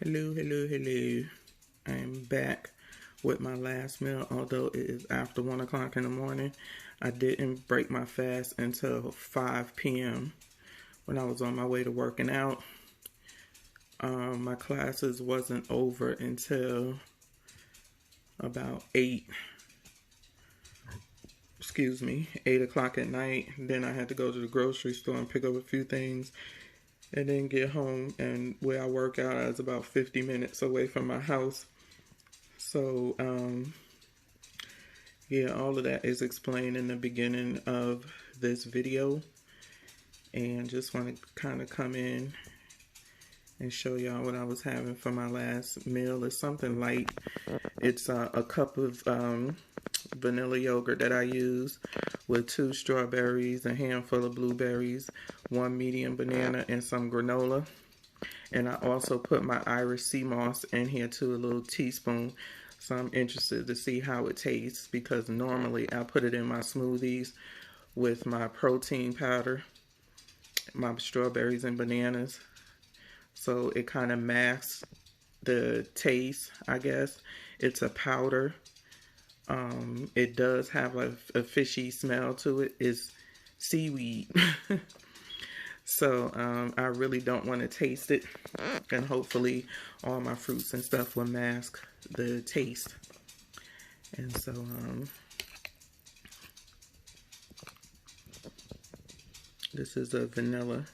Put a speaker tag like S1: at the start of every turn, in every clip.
S1: Hello. I'm back with my last meal, although it is after 1 o'clock in the morning. I didn't break my fast until 5 p.m. when I was on my way to working out. My classes wasn't over until about 8 o'clock at night. Then I had to go to the grocery store and pick up a few things and then get home, and where I work out is about 50 minutes away from my house. So, yeah, all of that is explained in the beginning of this video, and just want to kind of come in and show y'all what I was having for my last meal. It's something light. It's a cup of vanilla yogurt that I use with 2 strawberries, a handful of blueberries, 1 medium banana, and some granola. And I also put my Irish sea moss in here too, a little teaspoon. So I'm interested to see how it tastes, because normally I put it in my smoothies with my protein powder, my strawberries and bananas. So it kind of masks the taste, I guess. It's a powder. It does have a fishy smell to it. It's seaweed. So I really don't want to taste it, and hopefully all my fruits and stuff will mask the taste. And so this is a vanilla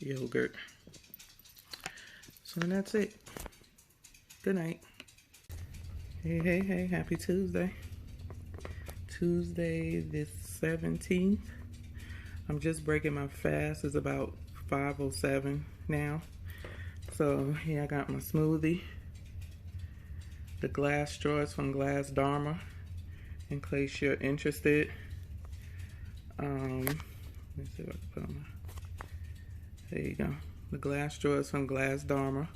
S1: yogurt. So that's it. Good night. Hey, happy Tuesday. Tuesday the 17th. I'm just breaking my fast. It's about 5:07 now. So here I got my smoothie. The glass straws from Glass Dharma, in case you're interested. Let me see if I can put on my, there you go. The glass straws from Glass Dharma.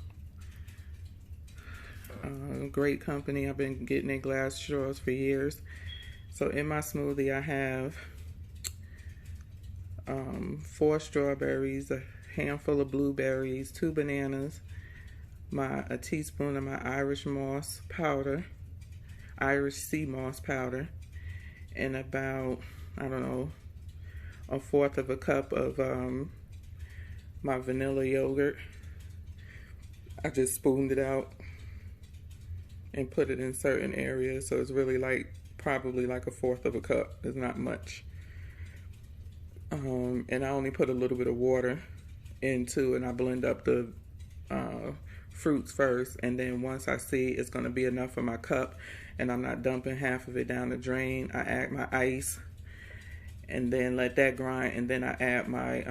S1: Great company. I've been getting their glass straws for years. So in my smoothie I have 4 strawberries, a handful of blueberries, 2 bananas, a teaspoon of my Irish moss powder, Irish sea moss powder, and about, I don't know, 1/4 of a cup of my vanilla yogurt. I just spooned it out and put it in certain areas, so it's really like probably like 1/4 of a cup. It's not much. And I only put a little bit of water into, and I blend up the fruits first, and then once I see it's going to be enough for my cup and I'm not dumping half of it down the drain, I add my ice and then let that grind, and then I add my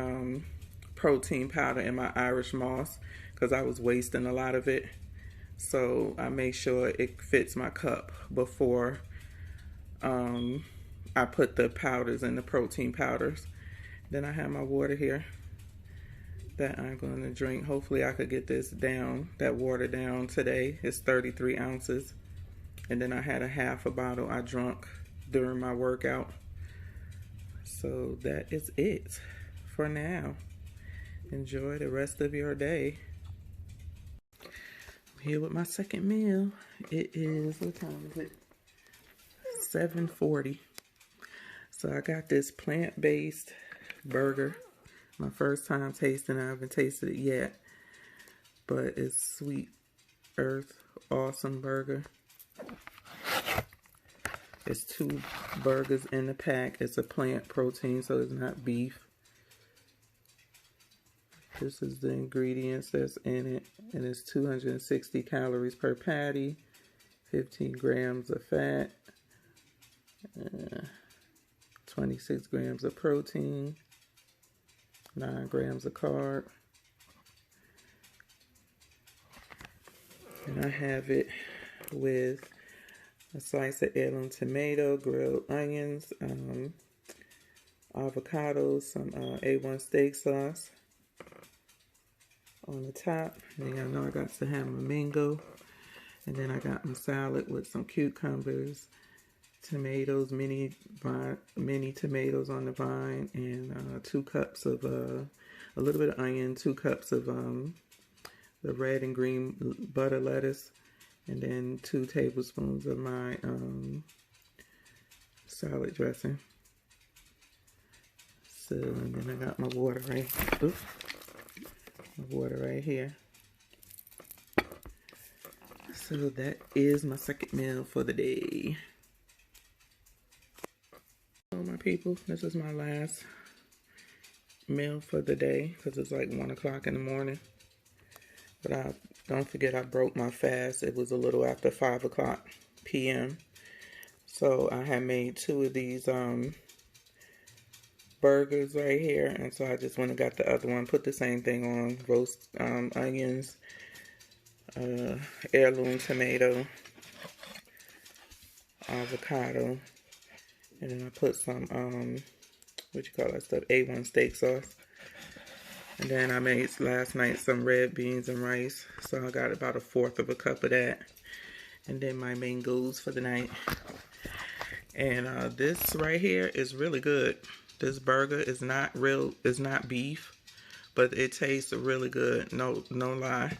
S1: protein powder and my Irish moss, because I was wasting a lot of it. So I make sure it fits my cup before I put the powders and the protein powders. Then I have my water here that I'm going to drink. Hopefully I could get this down, that water down today. It's 33 ounces. And then I had a half a bottle I drunk during my workout. So that is it for now. Enjoy the rest of your day. I'm here with my second meal. It is, what time is it? 7:40. So I got this plant-based burger. My first time tasting it. I haven't tasted it yet, but it's Sweet Earth Awesome Burger. It's 2 burgers in the pack. It's a plant protein, so it's not beef. This is the ingredients that's in it, and it's 260 calories per patty, 15 grams of fat, 26 grams of protein, 9 grams of carb. And I have it with a slice of heirloom tomato, grilled onions, avocados, some A1 steak sauce on the top. And y'all know I got to have my mango. And then I got my salad with some cucumbers, tomatoes, mini tomatoes on the vine, and 2 cups of a little bit of onion, 2 cups of the red and green butter lettuce, and then 2 tablespoons of my salad dressing. So, and then I got my water right here. So that is my second meal for the day. So my people, this is my last meal for the day because it's like 1 o'clock in the morning. But don't forget I broke my fast. It was a little after 5 o'clock p.m. So I had made 2 of these burgers right here, and so I just went and got the other one, put the same thing on, roast onions, heirloom tomato, avocado, and then I put some what you call that stuff, A1 steak sauce. And then I made last night some red beans and rice, so I got about 1/4 of a cup of that. And then my mangoes for the night. And this right here is really good. This burger is not beef, but it tastes really good. No lie.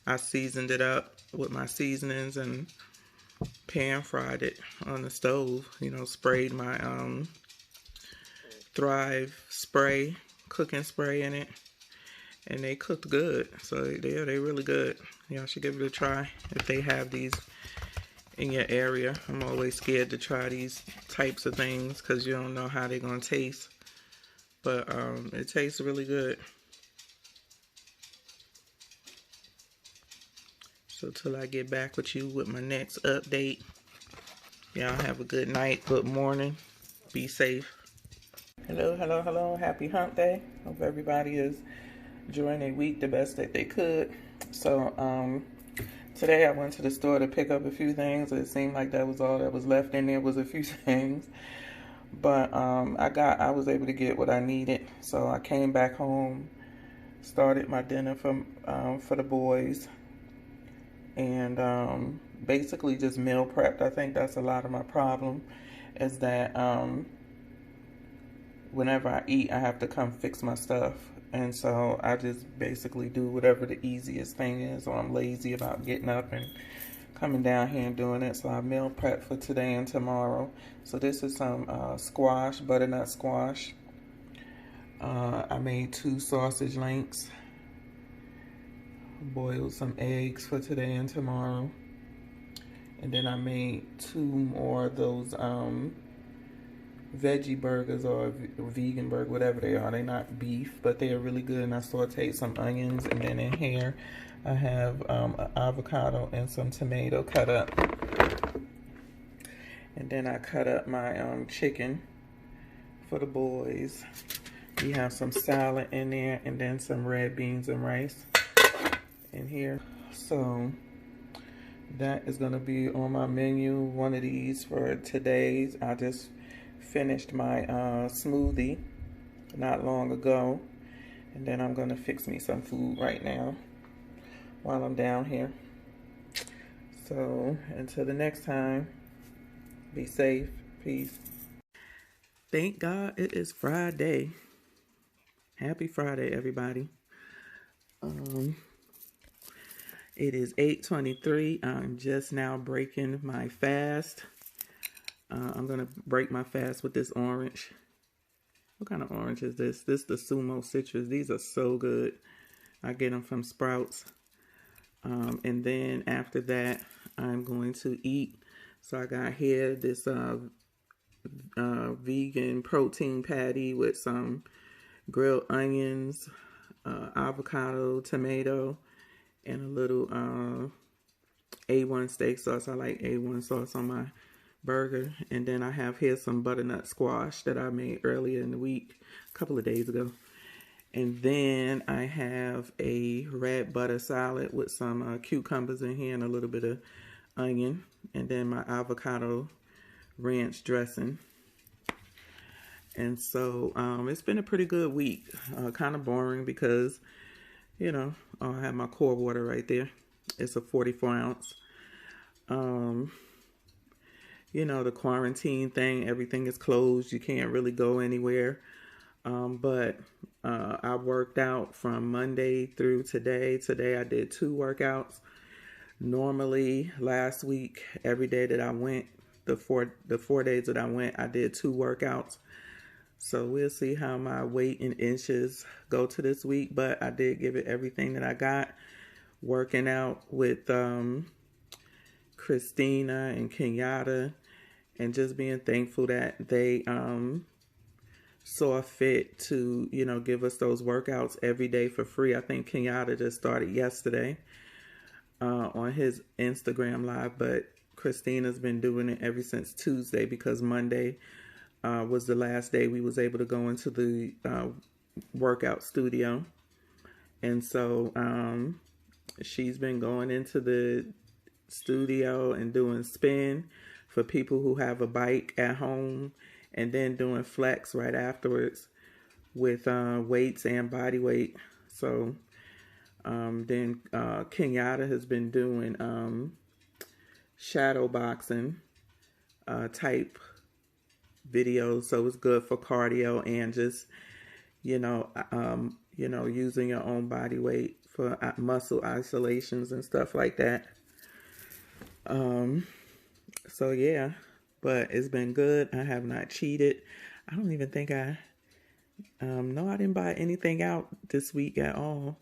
S1: I seasoned it up with my seasonings and pan fried it on the stove. You know, sprayed my Thrive spray, cooking spray in it. And they cooked good. So they're really good. Y'all should give it a try if they have these in your area. I'm always scared to try these types of things because you don't know how they're going to taste. But it tastes really good. So till I get back with you with my next update, y'all have a good night, good morning. Be safe. Hello. Happy hump day. Hope everybody is enjoying their week the best that they could. So today I went to the store to pick up a few things. It seemed like that was all that was left in there was a few things. But I was able to get what I needed. So I came back home, started my dinner for the boys, and basically just meal prepped. I think that's a lot of my problem, is that whenever I eat, I have to come fix my stuff. And so I just basically do whatever the easiest thing is, or I'm lazy about getting up and coming down here and doing it. So I meal prep for today and tomorrow. So this is some squash, butternut squash. I made 2 sausage links. Boiled some eggs for today and tomorrow. And then I made 2 more of those veggie burgers or vegan burger, whatever they are. They're not beef, but they are really good. And I sauteed some onions, and then in here I have an avocado and some tomato cut up. And then I cut up my chicken for the boys. We have some salad in there, and then some red beans and rice in here. So that is gonna be on my menu, one of these for today's. I just finished my smoothie not long ago, and then I'm gonna fix me some food right now while I'm down here. So until the next time, be safe. Peace. Thank God it is Friday. Happy Friday, everybody. It is 8:23. I'm just now breaking my fast. I'm going to break my fast with this orange. What kind of orange is this? This is the Sumo Citrus. These are so good. I get them from Sprouts. And then after that, I'm going to eat. So I got here this vegan protein patty with some grilled onions, avocado, tomato, and a little A1 steak sauce. I like A1 sauce on my burger. And then I have here some butternut squash that I made earlier in the week, a couple of days ago. And then I have a red butter salad with some cucumbers in here and a little bit of onion. And then my avocado ranch dressing. And so it's been a pretty good week. Kind of boring because, you know, I have my core water right there. It's a 44 ounce. You know, the quarantine thing, everything is closed. You can't really go anywhere. But I worked out from Monday through today. Today I did 2 workouts. Normally last week, every day that I went, the four days that I went, I did 2 workouts. So we'll see how my weight in inches go to this week. But I did give it everything that I got. Working out with Christina and Kenyatta, and just being thankful that they saw fit to, give us those workouts every day for free. I think Kenyatta just started yesterday on his Instagram live, but Christina's been doing it ever since Tuesday, because Monday was the last day we was able to go into the workout studio. And so she's been going into the studio and doing spin for people who have a bike at home, and then doing flex right afterwards with weights and body weight. So then Kenyatta has been doing shadow boxing type videos, so it's good for cardio and just using your own body weight for muscle isolations and stuff like that. So yeah, but it's been good. I have not cheated. I don't even think no, I didn't buy anything out this week at all.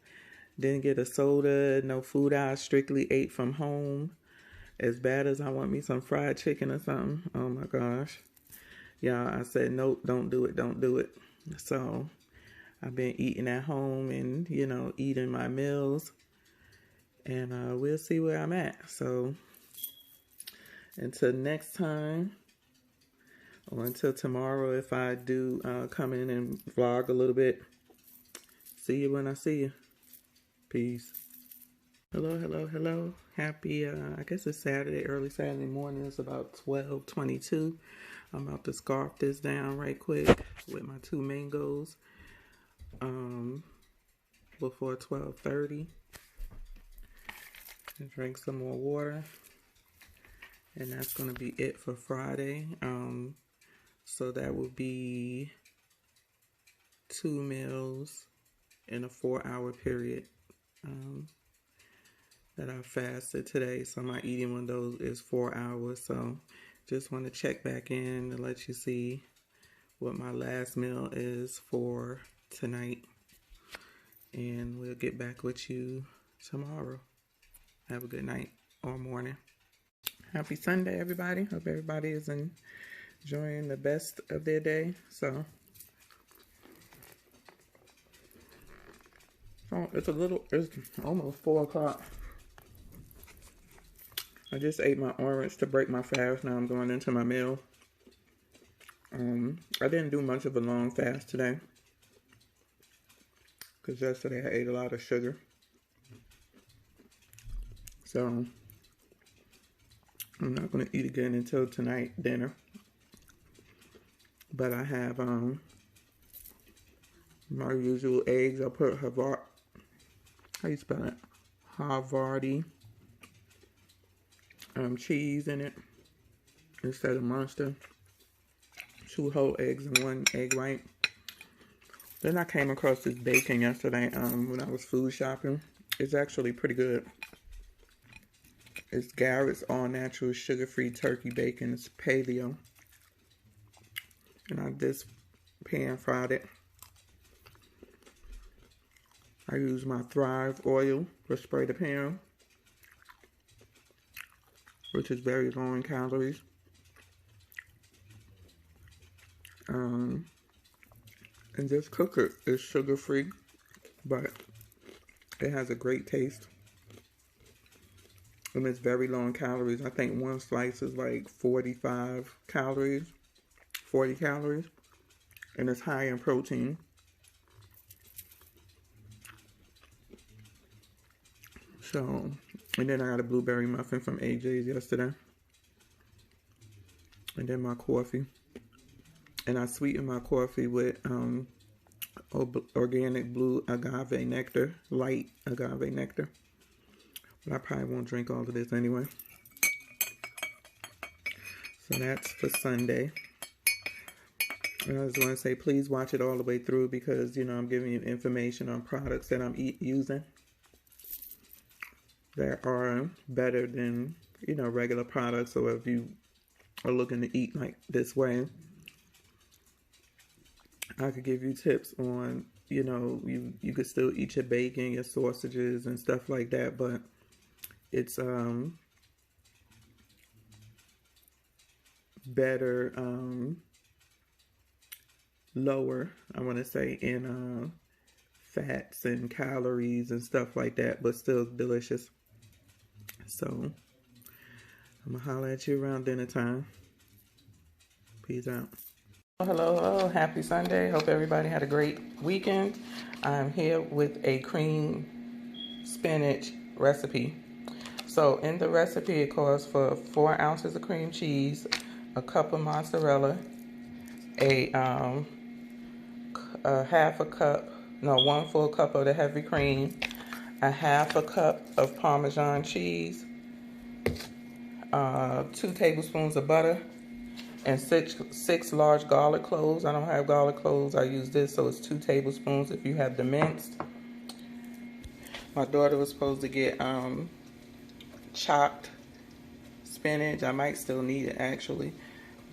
S1: Didn't get a soda, no food out, strictly ate from home. As bad as I want me some fried chicken or something, oh my gosh. Yeah, I said, nope, don't do it. So I've been eating at home and, eating my meals. And we'll see where I'm at. So until next time, or until tomorrow, if I do come in and vlog a little bit. See you when I see you. Peace. Hello. Happy, I guess it's Saturday, early Saturday morning. It's about 12:22. I'm about to scarf this down right quick with my 2 mangoes before 12:30. And drink some more water. And that's going to be it for Friday. So that will be 2 meals in a 4-hour period that I fasted today. So my eating window is 4 hours. So just want to check back in and let you see what my last meal is for tonight. And we'll get back with you tomorrow. Have a good night or morning. Happy Sunday, everybody. Hope everybody is enjoying the best of their day. So it's almost 4 o'clock. I just ate my orange to break my fast. Now I'm going into my meal. I didn't do much of a long fast today, because yesterday I ate a lot of sugar. So I'm not going to eat again until tonight, dinner. But I have my usual eggs. I put how you spell it? Havarti cheese in it instead of Monster. 2 whole eggs and 1 egg white. Then I came across this bacon yesterday when I was food shopping. It's actually pretty good. It's Garrett's all natural sugar-free turkey bacon. It's paleo. And I just pan fried it. I use my Thrive oil to spray the pan, which is very low in calories. And just cook it. It's sugar-free, but it has a great taste. And it's very low in calories. I think 1 slice is like 45 calories, 40 calories. And it's high in protein. So, and then I got a blueberry muffin from AJ's yesterday. And then my coffee. And I sweeten my coffee with organic blue agave nectar, light agave nectar. But I probably won't drink all of this anyway. So that's for Sunday. I just want to say, please watch it all the way through because, you know, I'm giving you information on products that I'm using that are better than, you know, regular products. So if you are looking to eat like this way, I could give you tips on, you know, you could still eat your bacon, your sausages and stuff like that, but it's better, lower, I want to say, in fats and calories and stuff like that, but still delicious. So I'm gonna holler at you around dinner time. Peace out. Hello, happy Sunday. Hope everybody had a great weekend. I'm here with a cream spinach recipe. So in the recipe, it calls for 4 ounces of cream cheese, a cup of mozzarella, a half a cup, no, 1 full cup of the heavy cream, a half a cup of Parmesan cheese, 2 tablespoons of butter, and six large garlic cloves. I don't have garlic cloves. I use this, so it's 2 tablespoons if you have the minced. My daughter was supposed to get chopped spinach. I might still need it actually,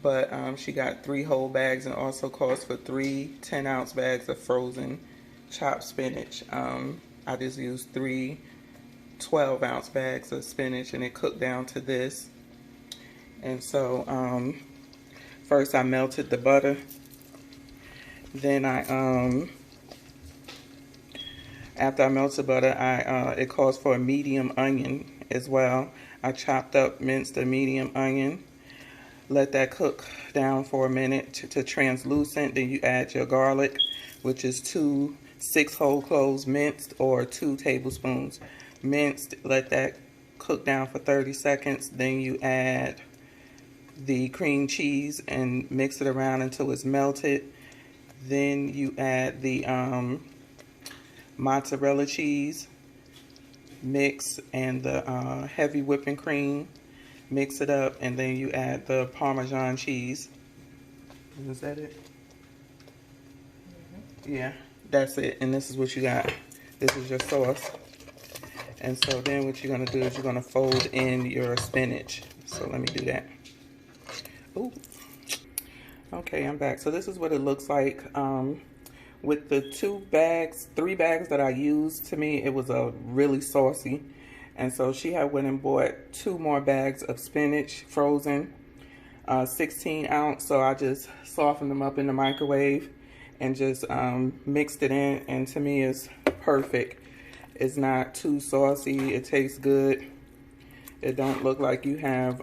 S1: but she got 3 whole bags, and also calls for 3 10-ounce bags of frozen chopped spinach. I just used 3 12-ounce bags of spinach, and it cooked down to this. And so first I melted the butter, then after I melted butter, it calls for a medium onion as well. I chopped up, minced a medium onion, let that cook down for a minute to translucent. Then you add your garlic, which is 6 whole cloves minced, or 2 tablespoons minced. Let that cook down for 30 seconds. Then you add the cream cheese and mix it around until it's melted. Then you add the mozzarella cheese mix and the heavy whipping cream. Mix it up, and then you add the Parmesan cheese. Is that it? Mm-hmm. Yeah, that's it. And this is what you got. This is your sauce. And so then what you're going to do is you're going to fold in your spinach. So let me do that. Ooh. Okay, I'm back. So this is what it looks like. With the 3 bags that I used, to me, it was really saucy. And so she had went and bought 2 more bags of spinach, frozen, 16 ounce. So I just softened them up in the microwave and just mixed it in. And to me, it's perfect. It's not too saucy. It tastes good. It don't look like you have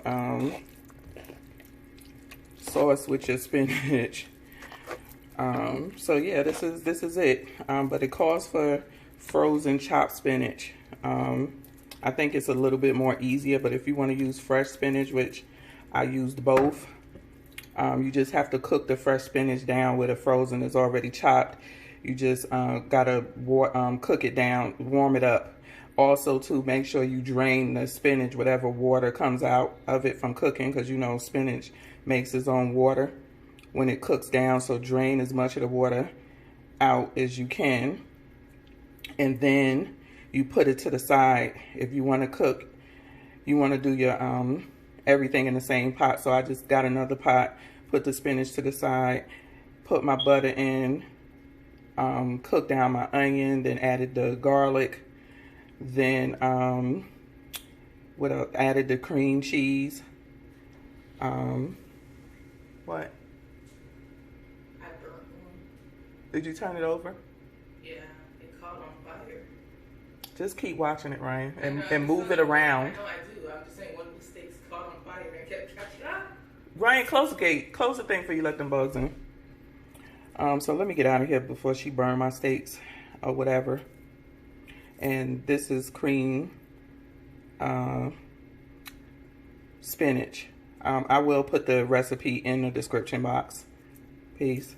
S1: sauce with your spinach. So yeah, this is it. But it calls for frozen chopped spinach. I think it's a little bit more easier, but if you want to use fresh spinach, which I used both, you just have to cook the fresh spinach down where the frozen is already chopped. You just gotta cook it down, warm it up. Also, to make sure you drain the spinach, whatever water comes out of it from cooking, because you know spinach makes its own water when it cooks down. So drain as much of the water out as you can, and then you put it to the side. If you want to cook, you want to do your everything in the same pot. So I just got another pot, put the spinach to the side, put my butter in, cooked down my onion, then added the garlic, then what else? Added the cream cheese. What?
S2: I burnt one.
S1: Did you turn it over?
S2: Yeah, it caught on fire.
S1: Just keep watching it, Ryan, and move it around.
S2: I know I do. I'm just saying one of the steaks caught on fire and I kept catching up.
S1: Ryan, close the gate. Close the thing before you let them bugs in. So let me get out of here before she burn my steaks or whatever. And this is cream spinach. I will put the recipe in the description box. Peace.